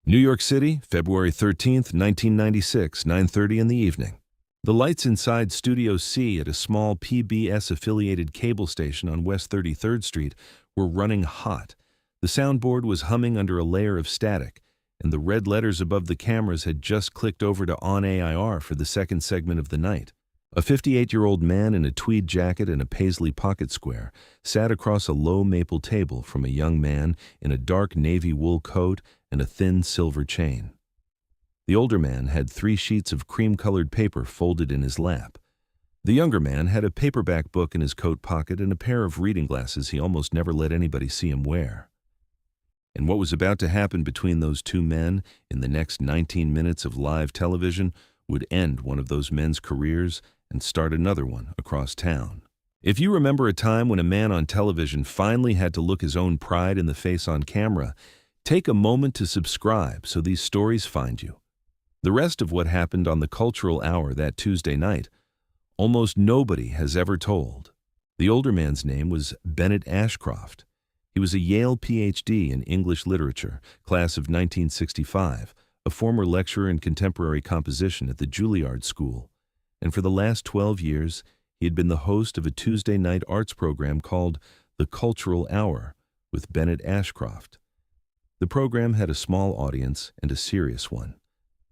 New York City, February 13th, 1996, 9:30 in the evening. The lights inside Studio C at a small PBS-affiliated cable station on West 33rd Street were running hot. The soundboard was humming under a layer of static, and the red letters above the cameras had just clicked over to On AIR for the second segment of the night. A 58-year-old man in a tweed jacket and a paisley pocket square sat across a low maple table from a young man in a dark navy wool coat and a thin silver chain. The older man had 3 sheets of cream-colored paper folded in his lap. The younger man had a paperback book in his coat pocket and a pair of reading glasses he almost never let anybody see him wear. And what was about to happen between those two men in the next 19 minutes of live television would end one of those men's careers and start another one across town. If you remember a time when a man on television finally had to look his own pride in the face on camera, take a moment to subscribe so these stories find you. The rest of what happened on the Cultural Hour that Tuesday night, almost nobody has ever told. The older man's name was Bennett Ashcroft. He was a Yale Ph.D. in English literature, class of 1965, a former lecturer in contemporary composition at the Juilliard School, and for the last 12 years, he had been the host of a Tuesday night arts program called The Cultural Hour with Bennett Ashcroft. The program had a small audience and a serious one.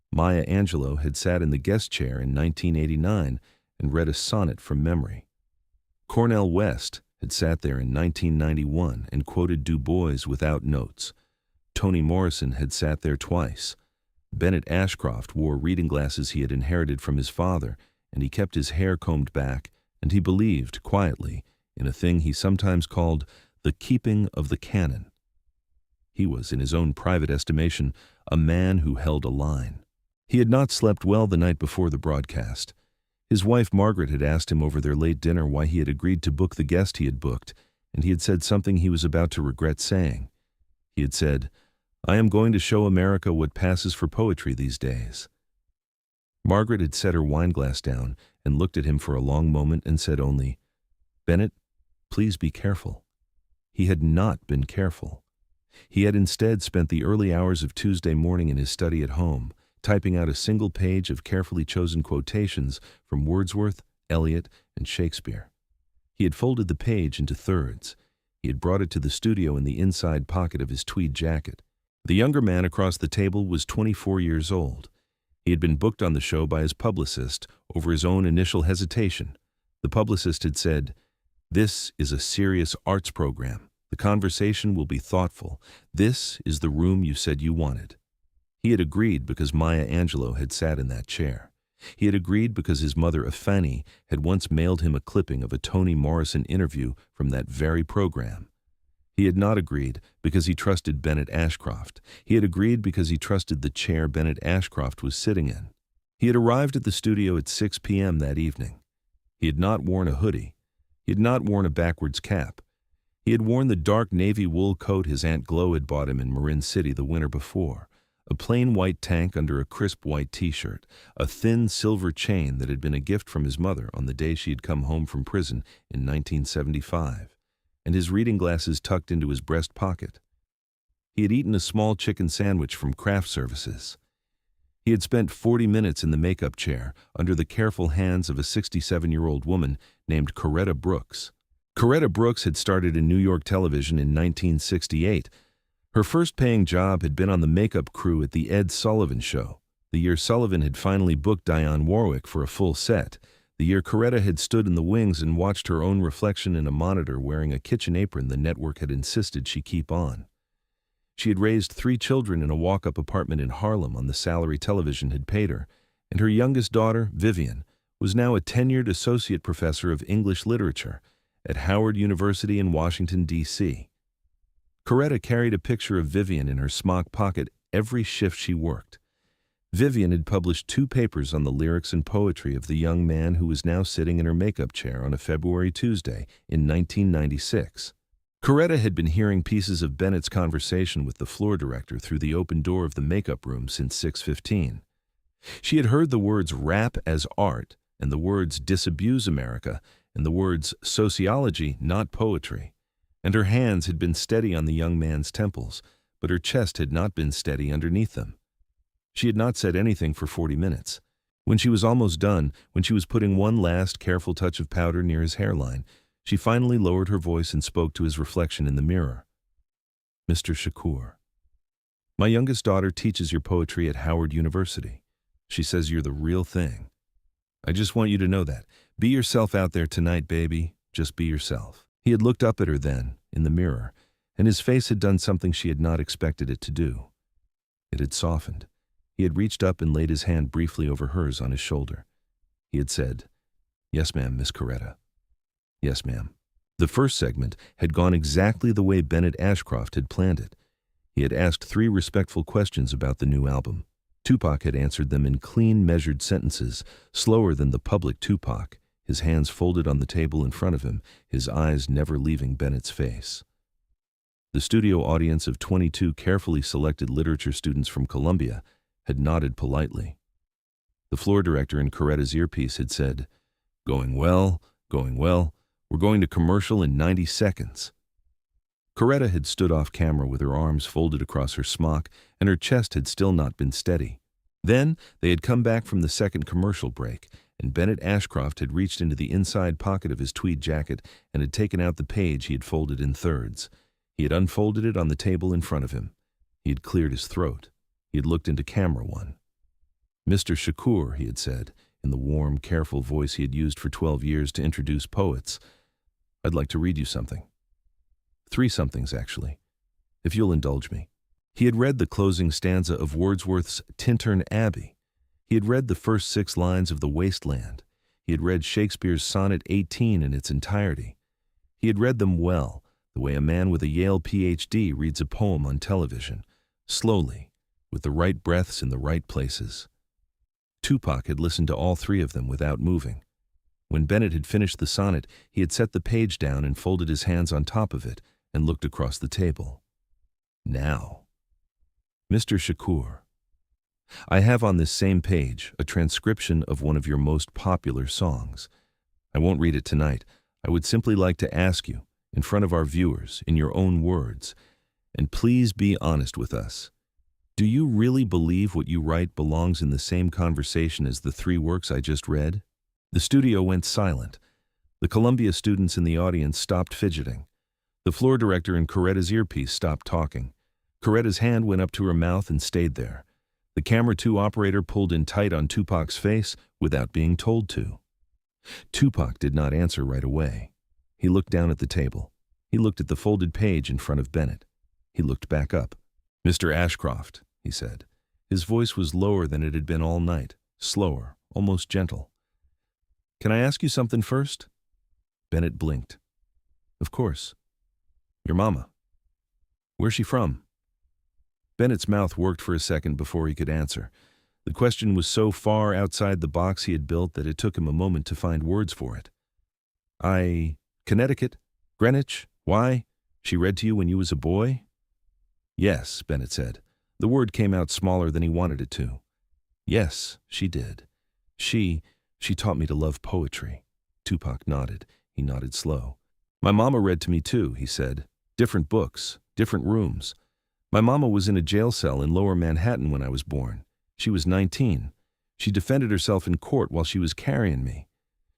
Maya Angelou had sat in the guest chair in 1989 and read a sonnet from memory. Cornel West had sat there in 1991 and quoted Du Bois without notes. Toni Morrison had sat there twice. Bennett Ashcroft wore reading glasses he had inherited from his father, and he kept his hair combed back, and he believed, quietly, in a thing he sometimes called the keeping of the canon. He was, in his own private estimation, a man who held a line. He had not slept well the night before the broadcast. His wife Margaret had asked him over their late dinner why he had agreed to book the guest he had booked, and he had said something he was about to regret saying. He had said, "I am going to show America what passes for poetry these days." Margaret had set her wineglass down and looked at him for a long moment and said only, "Bennett, please be careful." He had not been careful. He had instead spent the early hours of Tuesday morning in his study at home, typing out a single page of carefully chosen quotations from Wordsworth, Eliot, and Shakespeare. He had folded the page into thirds. He had brought it to the studio in the inside pocket of his tweed jacket. The younger man across the table was 24 years old. He had been booked on the show by his publicist over his own initial hesitation. The publicist had said, "This is a serious arts program. The conversation will be thoughtful. This is the room you said you wanted." He had agreed because Maya Angelou had sat in that chair. He had agreed because his mother Afeni had once mailed him a clipping of a Toni Morrison interview from that very program. He had not agreed because he trusted Bennett Ashcroft. He had agreed because he trusted the chair Bennett Ashcroft was sitting in. He had arrived at the studio at 6 p.m. that evening. He had not worn a hoodie. He had not worn a backwards cap. He had worn the dark navy wool coat his Aunt Glo had bought him in Marin City the winter before, a plain white tank under a crisp white t-shirt, a thin silver chain that had been a gift from his mother on the day she had come home from prison in 1975. And his reading glasses tucked into his breast pocket. He had eaten a small chicken sandwich from craft services. He had spent 40 minutes in the makeup chair under the careful hands of a 67-year-old woman named Coretta Brooks. Coretta Brooks had started in New York television in 1968. Her first paying job had been on the makeup crew at the Ed Sullivan Show, the year Sullivan had finally booked Dionne Warwick for a full set. The year Coretta had stood in the wings and watched her own reflection in a monitor wearing a kitchen apron the network had insisted she keep on. She had raised 3 children in a walk-up apartment in Harlem on the salary television had paid her, and her youngest daughter, Vivian, was now a tenured associate professor of English literature at Howard University in Washington, D.C. Coretta carried a picture of Vivian in her smock pocket every shift she worked. Vivian had published 2 papers on the lyrics and poetry of the young man who was now sitting in her makeup chair on a February Tuesday in 1996. Coretta had been hearing pieces of Bennett's conversation with the floor director through the open door of the makeup room since 6:15. She had heard the words rap as art and the words disabuse America and the words sociology, not poetry, and her hands had been steady on the young man's temples, but her chest had not been steady underneath them. She had not said anything for 40 minutes. When she was almost done, when she was putting one last careful touch of powder near his hairline, she finally lowered her voice and spoke to his reflection in the mirror. Mr. Shakur, my youngest daughter teaches your poetry at Howard University. She says you're the real thing. I just want you to know that. Be yourself out there tonight, baby. Just be yourself. He had looked up at her then, in the mirror, and his face had done something she had not expected it to do. It had softened. He had reached up and laid his hand briefly over hers on his shoulder. He had said, "Yes, ma'am, Miss Coretta. Yes, ma'am." The first segment had gone exactly the way Bennett Ashcroft had planned it. He had asked 3 respectful questions about the new album. Tupac had answered them in clean, measured sentences, slower than the public Tupac, his hands folded on the table in front of him, his eyes never leaving Bennett's face. The studio audience of 22 carefully selected literature students from Columbia had nodded politely. The floor director in Coretta's earpiece had said, going well, we're going to commercial in 90 seconds. Coretta had stood off camera with her arms folded across her smock, and her chest had still not been steady. Then they had come back from the second commercial break, and Bennett Ashcroft had reached into the inside pocket of his tweed jacket and had taken out the page he had folded in thirds. He had unfolded it on the table in front of him. He had cleared his throat. He had looked into camera one. Mr. Shakur, he had said, in the warm, careful voice he had used for 12 years to introduce poets, I'd like to read you something. 3 somethings, actually, if you'll indulge me. He had read the closing stanza of Wordsworth's Tintern Abbey. He had read the first 6 lines of The Waste Land. He had read Shakespeare's Sonnet 18 in its entirety. He had read them well, the way a man with a Yale Ph.D. reads a poem on television, slowly, with the right breaths in the right places. Tupac had listened to all 3 of them without moving. When Bennett had finished the sonnet, he had set the page down and folded his hands on top of it and looked across the table. Now, Mr. Shakur, I have on this same page a transcription of one of your most popular songs. I won't read it tonight. I would simply like to ask you, in front of our viewers, in your own words, and please be honest with us. Do you really believe what you write belongs in the same conversation as the 3 works I just read? The studio went silent. The Columbia students in the audience stopped fidgeting. The floor director in Coretta's earpiece stopped talking. Coretta's hand went up to her mouth and stayed there. The camera 2 operator pulled in tight on Tupac's face without being told to. Tupac did not answer right away. He looked down at the table. He looked at the folded page in front of Bennett. He looked back up. Mr. Ashcroft, he said. His voice was lower than it had been all night, slower, almost gentle. Can I ask you something first? Bennett blinked. Of course. Your mama. Where's she from? Bennett's mouth worked for a second before he could answer. The question was so far outside the box he had built that it took him a moment to find words for it. Connecticut? Greenwich? Why? She read to you when you was a boy? Yes, Bennett said. The word came out smaller than he wanted it to. Yes, she did. She taught me to love poetry. Tupac nodded. He nodded slow. My mama read to me too, he said. Different books, different rooms. My mama was in a jail cell in Lower Manhattan when I was born. She was 19. She defended herself in court while she was carrying me.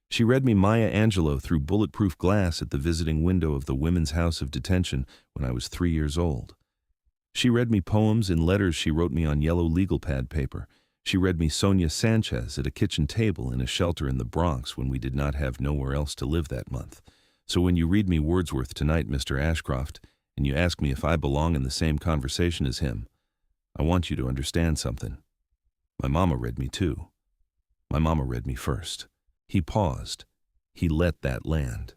She read me Maya Angelou through bulletproof glass at the visiting window of the Women's House of Detention when I was 3 years old. She read me poems and letters she wrote me on yellow legal pad paper. She read me Sonia Sanchez at a kitchen table in a shelter in the Bronx when we did not have nowhere else to live that month. So when you read me Wordsworth tonight, Mr. Ashcroft, and you ask me if I belong in the same conversation as him, I want you to understand something. My mama read me too. My mama read me first. He paused. He let that land.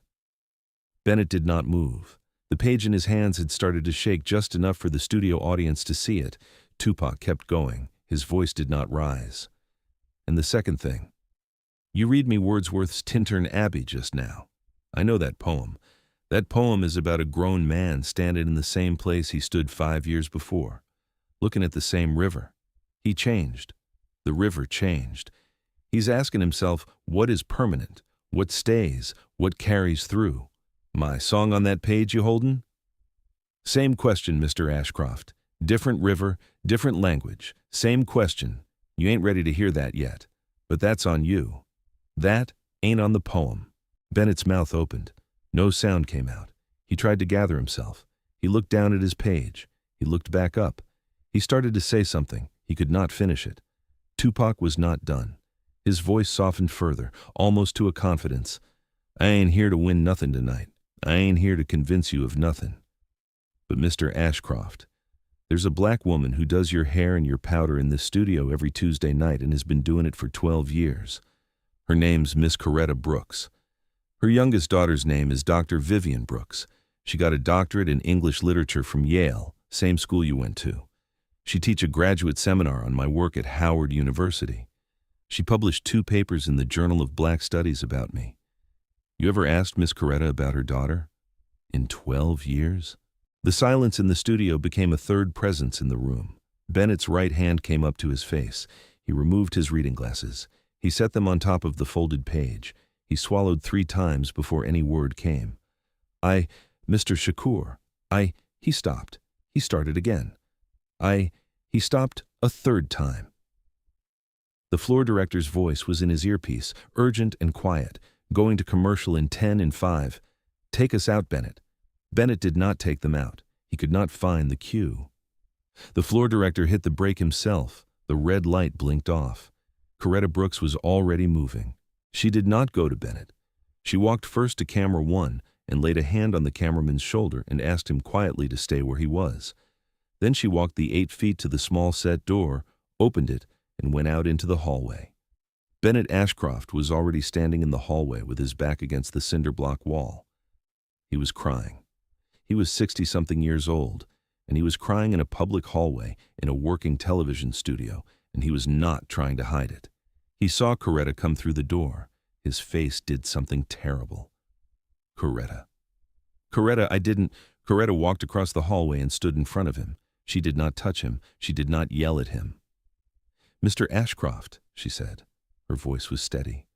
Bennett did not move. The page in his hands had started to shake just enough for the studio audience to see it. Tupac kept going. His voice did not rise. And the second thing. You read me Wordsworth's Tintern Abbey just now. I know that poem. That poem is about a grown man standing in the same place he stood 5 years before, looking at the same river. He changed. The river changed. He's asking himself, what is permanent? What stays? What carries through? My song on that page you holdin'? Same question, Mr. Ashcroft. Different river, different language, same question. You ain't ready to hear that yet. But that's on you. That ain't on the poem." Bennett's mouth opened. No sound came out. He tried to gather himself. He looked down at his page. He looked back up. He started to say something. He could not finish it. Tupac was not done. His voice softened further, almost to a confidence. "I ain't here to win nothing tonight. I ain't here to convince you of nothing. But Mr. Ashcroft, there's a black woman who does your hair and your powder in this studio every Tuesday night and has been doing it for 12 years. Her name's Miss Coretta Brooks. Her youngest daughter's name is Dr. Vivian Brooks. She got a doctorate in English literature from Yale, same school you went to. She teach a graduate seminar on my work at Howard University. She published 2 papers in the Journal of Black Studies about me. You ever asked Miss Coretta about her daughter? In 12 years? The silence in the studio became a third presence in the room. Bennett's right hand came up to his face. He removed his reading glasses. He set them on top of the folded page. He swallowed 3 times before any word came. Mr. Shakur, he stopped. He started again. He stopped a third time. The floor director's voice was in his earpiece, urgent and quiet, going to commercial in 10 and 5. "Take us out, Bennett." Bennett did not take them out. He could not find the cue. The floor director hit the brake himself. The red light blinked off. Coretta Brooks was already moving. She did not go to Bennett. She walked first to camera 1 and laid a hand on the cameraman's shoulder and asked him quietly to stay where he was. Then she walked the 8 feet to the small set door, opened it, and went out into the hallway. Bennett Ashcroft was already standing in the hallway with his back against the cinder block wall. He was crying. He was 60-something years old, and he was crying in a public hallway in a working television studio, and he was not trying to hide it. He saw Coretta come through the door. His face did something terrible. Coretta, Coretta walked across the hallway and stood in front of him. She did not touch him. She did not yell at him. "Mr. Ashcroft," she said. Her voice was steady.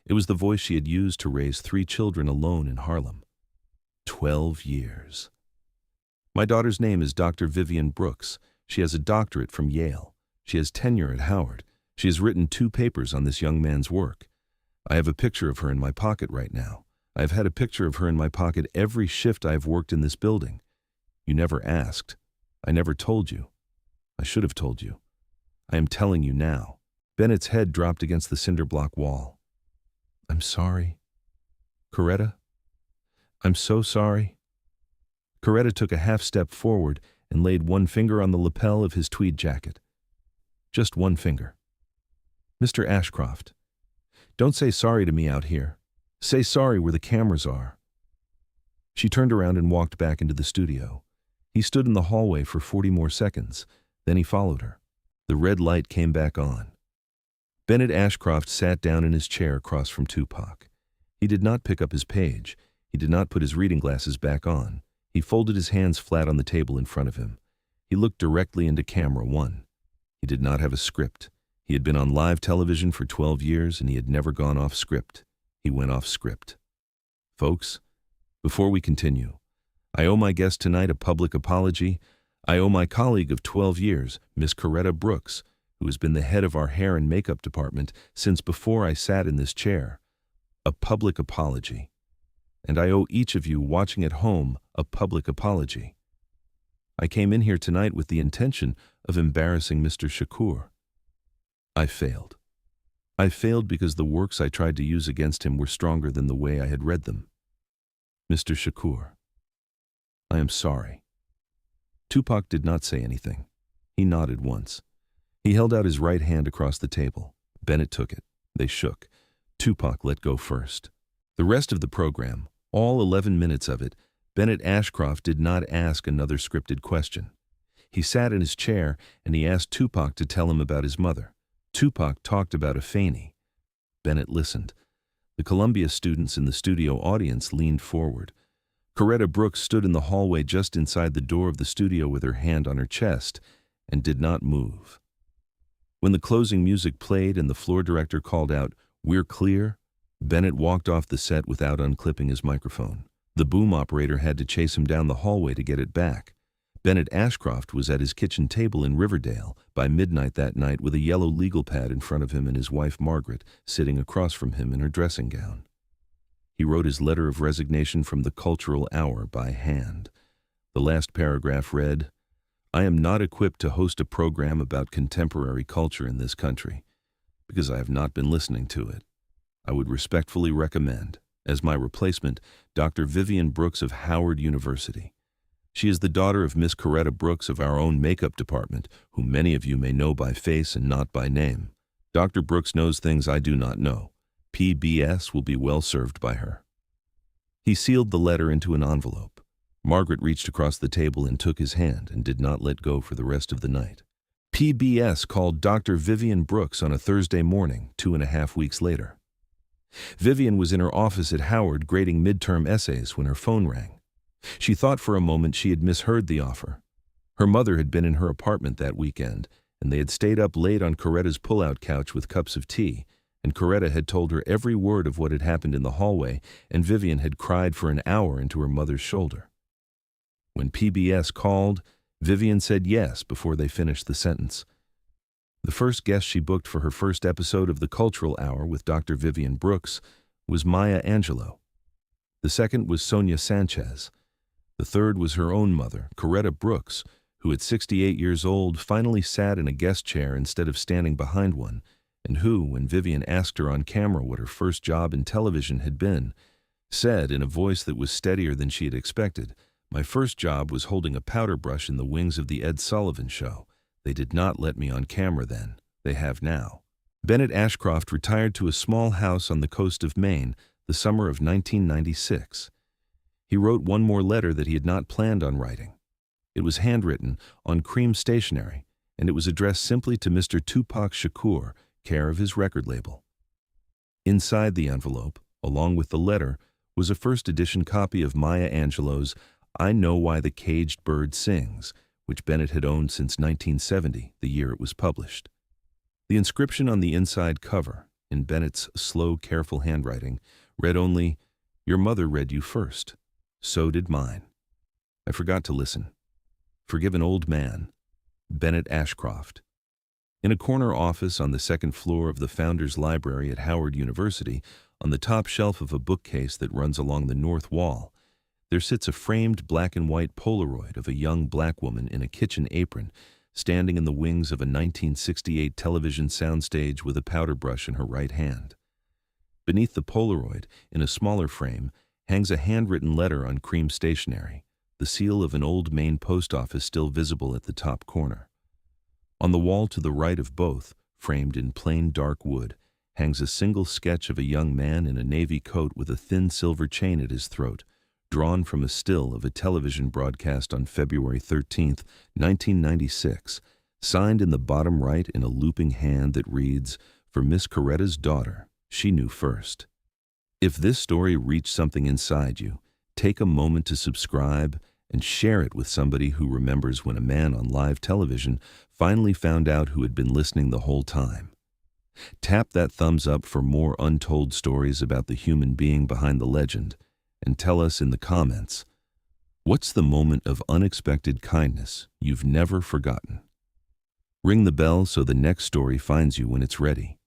It was the voice she had used to raise 3 children alone in Harlem. 12 years. "My daughter's name is Dr. Vivian Brooks. She has a doctorate from Yale. She has tenure at Howard. She has written 2 papers on this young man's work. I have a picture of her in my pocket right now. I have had a picture of her in my pocket every shift I have worked in this building. You never asked. I never told you. I should have told you. I am telling you now." Bennett's head dropped against the cinder block wall. "I'm sorry. Coretta? I'm so sorry." Coretta took a half step forward and laid one finger on the lapel of his tweed jacket. Just one finger. "Mr. Ashcroft, don't say sorry to me out here. Say sorry where the cameras are." She turned around and walked back into the studio. He stood in the hallway for 40 more seconds. Then he followed her. The red light came back on. Bennett Ashcroft sat down in his chair across from Tupac. He did not pick up his page. He did not put his reading glasses back on. He folded his hands flat on the table in front of him. He looked directly into camera 1. He did not have a script. He had been on live television for 12 years and he had never gone off script. He went off script. Folks, before we continue, I owe my guest tonight a public apology. I owe my colleague of 12 years, Miss Coretta Brooks, who has been the head of our hair and makeup department since before I sat in this chair, a public apology. And I owe each of you watching at home a public apology. I came in here tonight with the intention of embarrassing Mr. Shakur. I failed. I failed because the works I tried to use against him were stronger than the way I had read them. Mr. Shakur, I am sorry. Tupac did not say anything. He nodded once. He held out his right hand across the table. Bennett took it. They shook. Tupac let go first. The rest of the program, all 11 minutes of it, Bennett Ashcroft did not ask another scripted question. He sat in his chair and he asked Tupac to tell him about his mother. Tupac talked about Afeni. Bennett listened. The Columbia students in the studio audience leaned forward. Coretta Brooks stood in the hallway just inside the door of the studio with her hand on her chest and did not move. When the closing music played and the floor director called out, "We're clear," Bennett walked off the set without unclipping his microphone. The boom operator had to chase him down the hallway to get it back. Bennett Ashcroft was at his kitchen table in Riverdale by midnight that night with a yellow legal pad in front of him and his wife Margaret sitting across from him in her dressing gown. He wrote his letter of resignation from the Cultural Hour by hand. The last paragraph read, "I am not equipped to host a program about contemporary culture in this country, because I have not been listening to it. I would respectfully recommend, as my replacement, Dr. Vivian Brooks of Howard University. She is the daughter of Miss Coretta Brooks of our own makeup department, whom many of you may know by face and not by name. Dr. Brooks knows things I do not know. PBS will be well served by her." He sealed the letter into an envelope. Margaret reached across the table and took his hand and did not let go for the rest of the night. PBS called Dr. Vivian Brooks on a Thursday morning, 2.5 weeks later. Vivian was in her office at Howard grading midterm essays when her phone rang. She thought for a moment she had misheard the offer. Her mother had been in her apartment that weekend, and they had stayed up late on Coretta's pull-out couch with cups of tea, and Coretta had told her every word of what had happened in the hallway, and Vivian had cried for an hour into her mother's shoulder. When PBS called, Vivian said yes before they finished the sentence. The first guest she booked for her first episode of the Cultural Hour with Dr. Vivian Brooks was Maya Angelou. The second was Sonia Sanchez. The third was her own mother, Coretta Brooks, who at 68 years old finally sat in a guest chair instead of standing behind one, and who, when Vivian asked her on camera what her first job in television had been, said in a voice that was steadier than she had expected, "My first job was holding a powder brush in the wings of the Ed Sullivan Show. They did not let me on camera then. They have now." Bennett Ashcroft retired to a small house on the coast of Maine the summer of 1996. He wrote one more letter that he had not planned on writing. It was handwritten on cream stationery, and it was addressed simply to Mr. Tupac Shakur, care of his record label. Inside the envelope, along with the letter, was a first edition copy of Maya Angelou's "I Know Why the Caged Bird Sings," which Bennett had owned since 1970, the year it was published. The inscription on the inside cover, in Bennett's slow, careful handwriting, read only, "Your mother read you first. So did mine. I forgot to listen. Forgive an old man. Bennett Ashcroft." In a corner office on the second floor of the Founders Library at Howard University, on the top shelf of a bookcase that runs along the north wall, there sits a framed black and white Polaroid of a young black woman in a kitchen apron, standing in the wings of a 1968 television soundstage with a powder brush in her right hand. Beneath the Polaroid, in a smaller frame, hangs a handwritten letter on cream stationery, the seal of an old Maine post office still visible at the top corner. On the wall to the right of both, framed in plain dark wood, hangs a single sketch of a young man in a navy coat with a thin silver chain at his throat, drawn from a still of a television broadcast on February 13, 1996, signed in the bottom right in a looping hand that reads, "For Miss Coretta's daughter, she knew first." If this story reached something inside you, take a moment to subscribe and share it with somebody who remembers when a man on live television finally found out who had been listening the whole time. Tap that thumbs up for more untold stories about the human being behind the legend, and tell us in the comments, what's the moment of unexpected kindness you've never forgotten? Ring the bell so the next story finds you when it's ready.